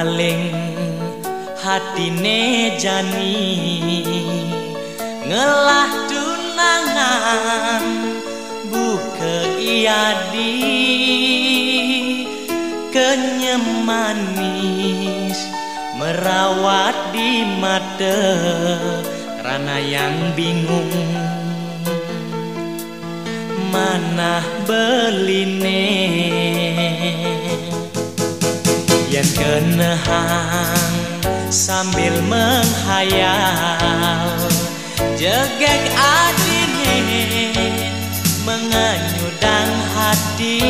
paling hatine jani ngelah tunangan buke iadi kenyemanis merawat di mata rana yang bingung mana beline yang kenehang sambil menghayal jegek adine menganyudang hati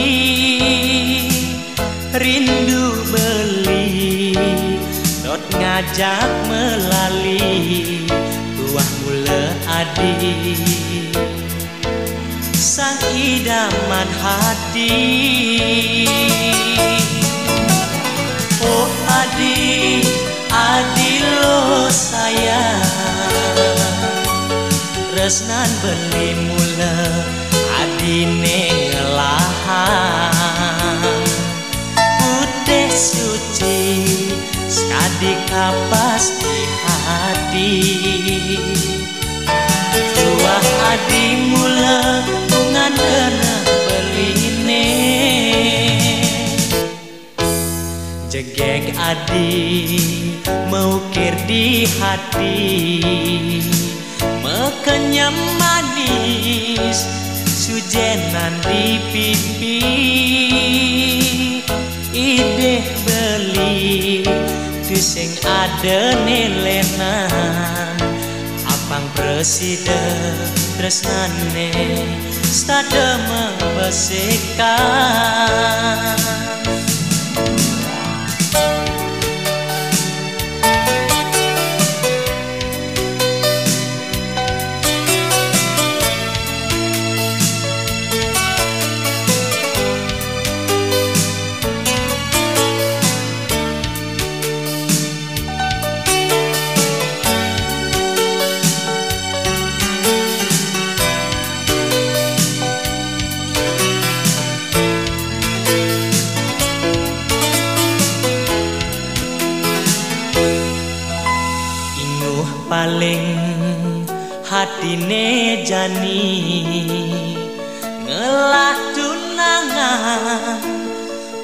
rindu beli dot ngajak melali tuah mula adi sang idaman hati. Oh adi, adi lo sayang resnan beli mula adine ngelahan putih suci sekadi kapas di hati tuah adi mula bungan kena beline jegek adi mengukir di hati mekenyam manis sujenan di pipi ideh beli tusing ada nelenan apang presiden tresnane stade membesikan. Paling hatine jani ngelah tunangan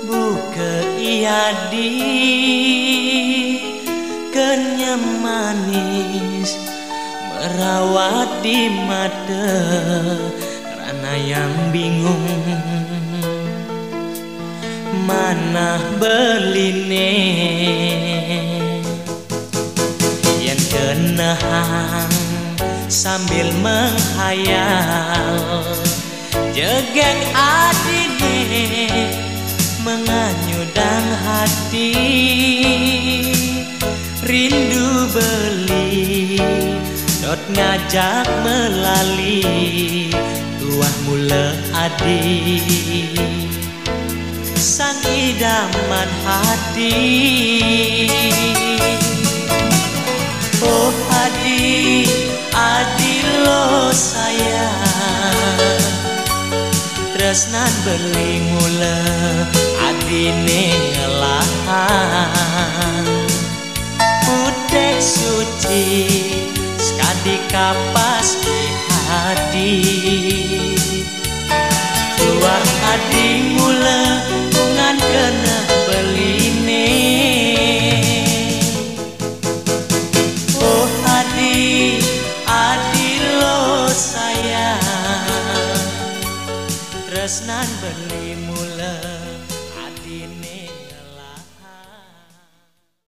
buke iadi kenyemanis merawat di mata karena yang bingung mana beline kenehang sambil menghayal jegek adine menganyudang hati rindu beli dot ngajak melali tuah mula adi sang idaman hati. Oh adi, adi lo sayang tresnan beli mula adine ngelahan putih suci sekadi kapas di hati tuah adi mula bungan kena beline adi lo sayang tresnan beli mula